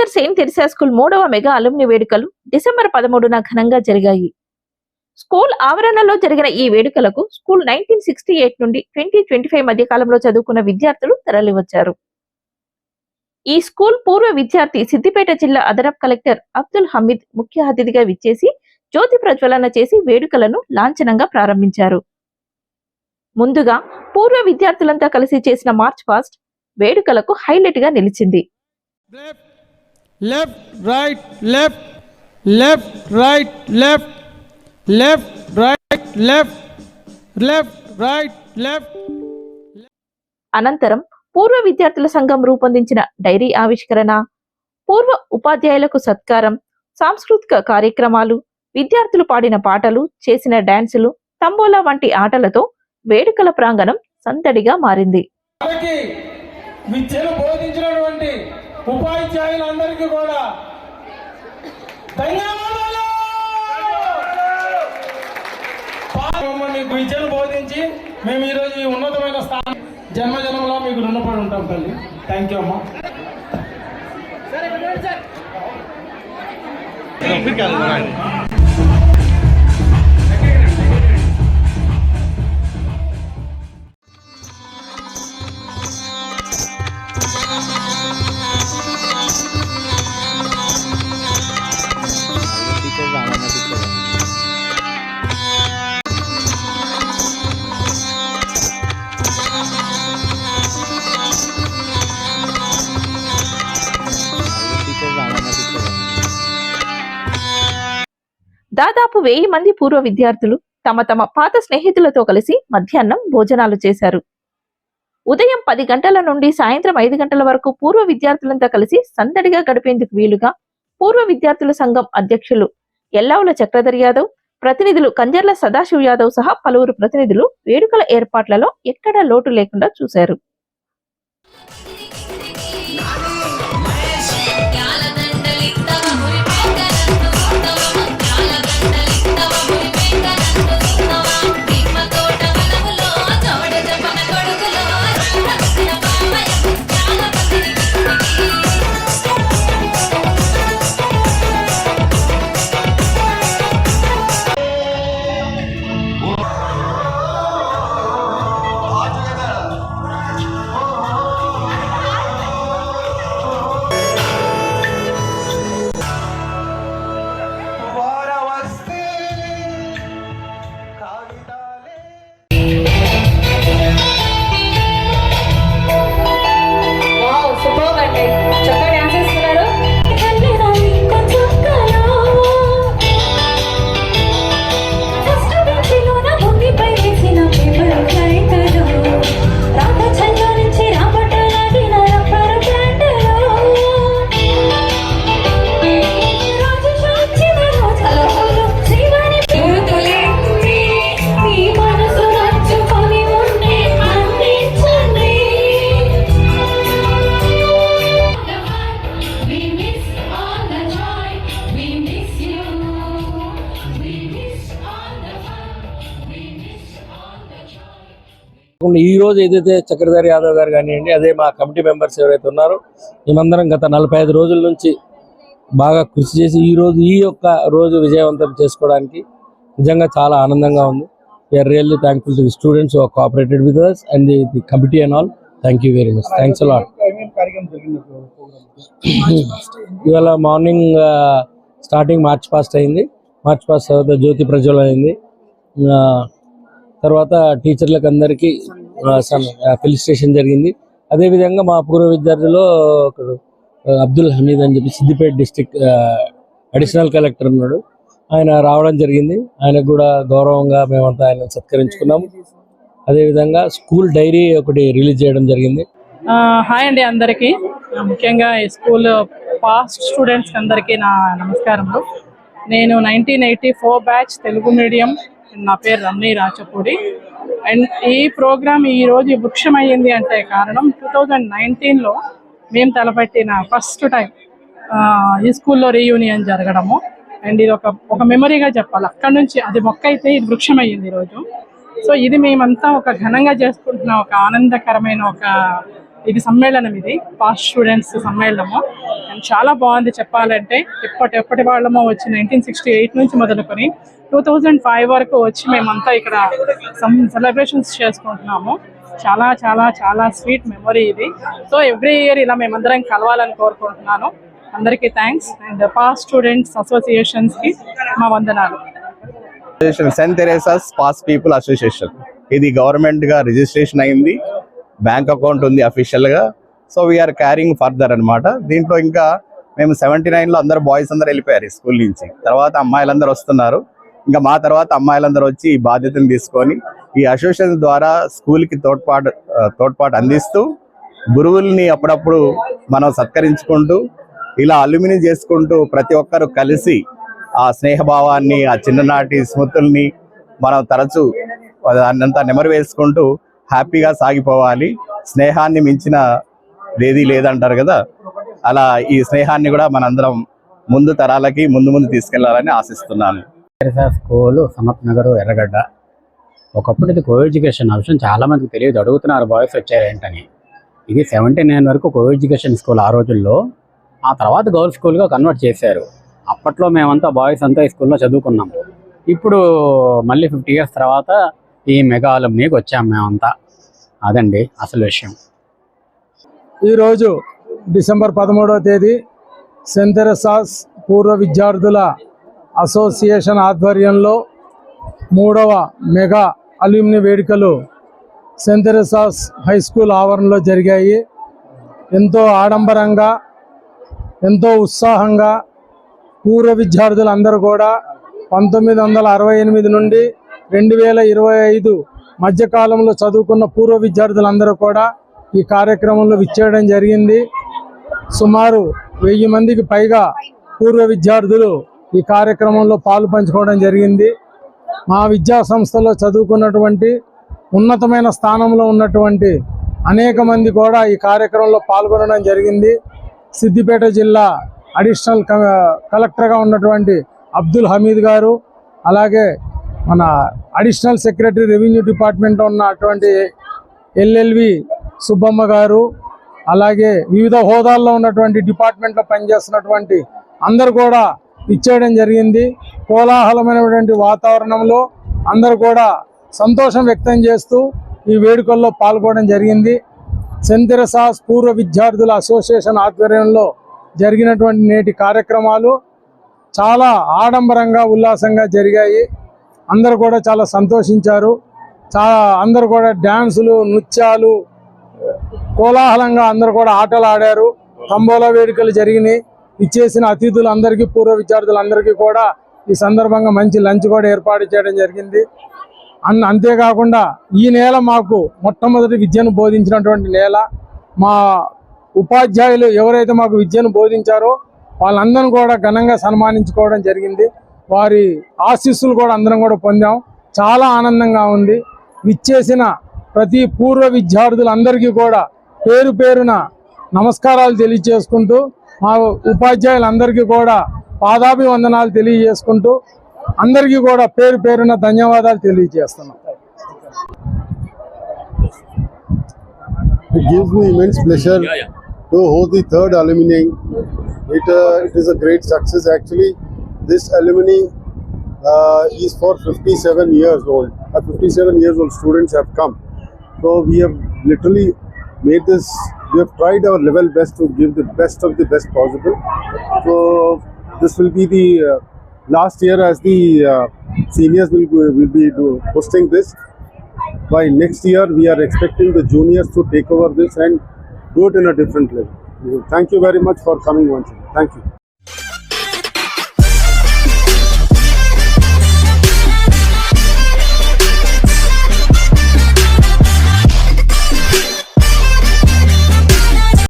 Nagar Saint Teresa school 3వ mega alumni వేడుకలు December 13న ఘనంగా జరిగాయి. స్కూల్ ఆవరణలో జరిగిన ఈ వేడుకలకు స్కూల్ 1968 నుండి 2025 మధ్య కాలంలో చదువుకున్న విద్యార్థులు తరలివచ్చారు. ఈ స్కూల్ పూర్వ విద్యార్థి సిద్దిపేట జిల్లా అదనపు కలెక్టర్ అబ్దుల్ హమీద్ ముఖ్య అతిథిగా విచ్చేసి జ్యోతి ప్రజ్వలన చేసి వేడుకలను లాంఛనంగా ప్రారంభించారు. ముందుగా పూర్వ విద్యార్థులంతా కలిసి చేసిన మార్చ్ పాస్ట్ వేడుకలకు హైలైట్ గా నిలిచింది. left right left left right left left right left left right left. అనంతరం పూర్వ విద్యార్థుల సంఘం రూపొందించిన డైరీ ఆవిష్కరణ, పూర్వ ఉపాధ్యాయులకు సత్కారం, సాంస్కృతిక కార్యక్రమాలు, విద్యార్థులు పాడిన పాటలు, చేసిన డాన్సులు, తంబోలా వంటి ఆటలతో వేడుకల ప్రాంగణం సందడిగా మారింది. ఉపాధ్యాయులందరికీ కూడా ధన్యవాదాలు. మీకు విద్యను బోధించి మేము ఈరోజు ఈ ఉన్నతమైన స్థానం జన్మజన్మలో మీకు రుణపడి ఉంటాం తల్లి. థ్యాంక్ యూ అమ్మా. దాదాపు 1000 మంది పూర్వ విద్యార్థులు తమ తమ పాత స్నేహితులతో కలిసి మధ్యాహ్నం భోజనాలు చేశారు. ఉదయం 10 గంటల నుండి సాయంత్రం 5 గంటల వరకు పూర్వ విద్యార్థులంతా కలిసి సందడిగా గడిపేందుకు వీలుగా పూర్వ విద్యార్థుల సంఘం అధ్యక్షులు ఎల్లావుల చక్రధర్ యాదవ్, ప్రతినిధులు కంజర్ల సదాశివ్ యాదవ్ సహా పలువురు ప్రతినిధులు వేడుకల ఏర్పాట్లలో ఎక్కడా లోటు లేకుండా చూశారు. ఈ రోజు ఏదైతే చక్రధర్ యాదవ్ గారు కానివ్వండి, అదే మా కమిటీ మెంబర్స్ ఎవరైతే ఉన్నారో మేమందరం గత 45 రోజుల నుంచి బాగా కృషి చేసి ఈ యొక్క రోజు విజయవంతం చేసుకోవడానికి నిజంగా చాలా ఆనందంగా ఉంది. We're really thankful to the students who cooperated with us and the committee and all. Thank you very much. Thanks a lot. ఇవాళ మార్నింగ్ స్టార్టింగ్ మార్చ్ పాస్ట్ అయింది. మార్చ్ పాస్ట్ తర్వాత జ్యోతి ప్రజ్వలన అయింది. తర్వాత టీచర్లకు అందరికీ ఫెలిసిటేషన్ జరిగింది. అదేవిధంగా మా పూర్వ విద్యార్థులు ఒకడు అబ్దుల్ హమీద్ అని చెప్పి సిద్దిపేట డిస్ట్రిక్ట్ అడిషనల్ కలెక్టర్ ఉన్నాడు, ఆయన రావడం జరిగింది. ఆయనకు కూడా గౌరవంగా మేమంతా ఆయన సత్కరించుకున్నాము. అదేవిధంగా స్కూల్ డైరీ ఒకటి రిలీజ్ చేయడం జరిగింది. హాయ్ అండి అందరికీ, ముఖ్యంగా ఈ స్కూల్ పాస్ట్ స్టూడెంట్స్కి అందరికీ నా నమస్కారములు. నేను 1984 బ్యాచ్ తెలుగు మీడియం. నా పేరు రమణి రాచపూడి. అండ్ ఈ ప్రోగ్రామ్ ఈరోజు వృక్షం అయ్యింది అంటే కారణం 2019లో మేము తలపెట్టిన ఫస్ట్ టైం ఈ స్కూల్లో రీయూనియన్ జరగడము. అండ్ ఇది ఒక మెమరీగా చెప్పాలి. అక్కడి నుంచి అది మొక్క అయితే ఇది వృక్షం అయ్యింది ఈరోజు. సో ఇది మేమంతా ఒక ఘనంగా చేసుకుంటున్న ఒక ఆనందకరమైన ఒక ఇది సమ్మేళనం, ఇది పాస్ట్ స్టూడెంట్స్ సమ్మేళనము. అండ్ చాలా బాగుంది చెప్పాలంటే. ఎప్పటి వాళ్ళమో వచ్చి 1968 నుంచి మొదలుకొని 2005 వరకు వచ్చి మేమంతా ఇక్కడ సెలబ్రేషన్స్ చేసుకుంటున్నాము. చాలా చాలా చాలా స్వీట్ మెమరీ ఇది. సో ఎవ్రీ ఇయర్ ఇలా మేమందరం కలవాలని కోరుకుంటున్నాను. అందరికీ థ్యాంక్స్. అండ్ పాస్ట్ స్టూడెంట్స్ అసోసియేషన్స్కి మా వందనాలు. సెయింట్ థెరేసాస్ పాస్ట్ పీపుల్ అసోసియేషన్, ఇది గవర్నమెంట్ గా రిజిస్ట్రేషన్ అయింది, బ్యాంక్ అకౌంట్ ఉంది అఫీషియల్ గా. సో వీఆర్ క్యారింగ్ ఫర్దర్ అన్నమాట. దీంట్లో ఇంకా మేము 79 లో అందరు బాయ్స్ అందరు వెళ్ళిపోయారు స్కూల్ నుంచి. తర్వాత అమ్మాయిలందరూ వస్తున్నారు. ఇంకా మా తర్వాత అమ్మాయిలందరూ వచ్చి ఈ బాధ్యతను తీసుకొని ఈ అసోసియేషన్ ద్వారా స్కూల్ కి తోడ్పాటు అందిస్తూ గురువుల్ని అప్పుడప్పుడు మనం సత్కరించుకుంటూ ఇలా అల్యూమిని చేసుకుంటూ ప్రతి ఒక్కరు కలిసి ఆ స్నేహభావాన్ని, ఆ చిన్ననాటి స్మృతుల్ని మనం తరచూ దాన్నంతా నెమరు వేసుకుంటూ హ్యాపీగా సాగిపోవాలి. స్నేహాన్ని మించిన ఏదీ లేదంటారు కదా, అలా ఈ స్నేహాన్ని కూడా మనందరం ముందు తరాలకి ముందు తీసుకెళ్లాలని ఆశిస్తున్నాను. స్కూల్ సమత్ నగర్, ఎర్రగడ్డ. ఒకప్పుడు ఇది కో ఎడ్యుకేషన్ విషయం చాలా మందికి తెలియదు, అడుగుతున్నారు బాయ్స్ వచ్చారు ఏంటని. ఇది 79 వరకు కో ఎడ్యుకేషన్ స్కూల్ ఆ రోజుల్లో. ఆ తర్వాత గర్ల్స్ స్కూల్గా కన్వర్ట్ చేశారు. అప్పట్లో మేమంతా బాయ్స్ అంతా ఈ స్కూల్లో చదువుకున్నాం. ఇప్పుడు మళ్ళీ 50 years తర్వాత ఈ మెగా అలుమ్నీకి వచ్చాం మేమంతా. అదండి అసలు విషయం. ఈరోజు డిసెంబర్ 13వ తేదీ సెయింట్ థెరేసాస్ పూర్వ విద్యార్థుల అసోసియేషన్ ఆధ్వర్యంలో 3వ మెగా అల్యూమిని వేడుకలు సెయింట్ థెరేసాస్ హై స్కూల్ ఆవరణలో జరిగాయి. ఎంతో ఆడంబరంగా, ఎంతో ఉత్సాహంగా పూర్వ విద్యార్థులందరూ కూడా 1968 నుండి 2025 మధ్యకాలంలో చదువుకున్న పూర్వ విద్యార్థులందరూ కూడా ఈ కార్యక్రమంలో విచ్చేయడం జరిగింది. సుమారు 1000 మందికి పైగా పూర్వ విద్యార్థులు ఈ కార్యక్రమంలో పాలు పంచుకోవడం జరిగింది. మా విద్యా సంస్థలో చదువుకున్నటువంటి ఉన్నతమైన స్థానంలో ఉన్నటువంటి అనేక మంది కూడా ఈ కార్యక్రమంలో పాల్గొనడం జరిగింది. సిద్దిపేట జిల్లా అడిషనల్ కలెక్టర్గా ఉన్నటువంటి అబ్దుల్ హమీద్ గారు, అలాగే మన అడిషనల్ సెక్రటరీ రెవెన్యూ డిపార్ట్మెంట్లో ఉన్నటువంటి ఎల్ఎల్వి సుబ్బమ్మ గారు, అలాగే వివిధ హోదాల్లో ఉన్నటువంటి డిపార్ట్మెంట్లో పనిచేస్తున్నటువంటి అందరు కూడా ఇచ్చేయడం జరిగింది. కోలాహలమైనటువంటి వాతావరణంలో అందరు కూడా సంతోషం వ్యక్తం చేస్తూ ఈ వేడుకల్లో పాల్గొనడం జరిగింది. సెయింట్ థెరేసాస్ పూర్వ విద్యార్థుల అసోసియేషన్ ఆధ్వర్యంలో జరిగినటువంటి నేటి కార్యక్రమాలు చాలా ఆడంబరంగా, ఉల్లాసంగా జరిగాయి. అందరూ కూడా చాలా సంతోషించారు. అందరూ కూడా డ్యాన్సులు, నృత్యాలు, కోలాహలంగా అందరూ కూడా ఆటలు ఆడారు. తంబోలా వేడుకలు జరిగినాయి. ఇచ్చేసిన అతిథులందరికీ, పూర్వ విద్యార్థులందరికీ కూడా ఈ సందర్భంగా మంచి లంచ్ కూడా ఏర్పాటు చేయడం జరిగింది. అంతేకాకుండా ఈ నేల మాకు మొట్టమొదటి విద్యను బోధించినటువంటి నేల. మా ఉపాధ్యాయులు ఎవరైతే మాకు విద్యను బోధించారో వాళ్ళందరినీ కూడా ఘనంగా సన్మానించుకోవడం జరిగింది. వారి ఆశీస్సులు కూడా అందరం కూడా పొందాం. చాలా ఆనందంగా ఉంది. విచ్చేసిన ప్రతి పూర్వ విద్యార్థులందరికీ కూడా పేరు పేరున నమస్కారాలు తెలియజేసుకుంటూ, మా ఉపాధ్యాయులందరికీ కూడా పాదాభివందనాలు తెలియజేసుకుంటూ అందరికీ కూడా పేరు పేరున ధన్యవాదాలు తెలియజేస్తున్నాం. It gives me immense pleasure to host the third alumni. It is a great success actually. This alumni is for 57 years old. 57 years old students have come. So we have literally made this. We have tried our level best to give the best of the best possible. So this will be the last year as the seniors will be hosting this. By next year, we are expecting the juniors to take over this and do it in a different level. Thank you very much for coming once again. Thank you.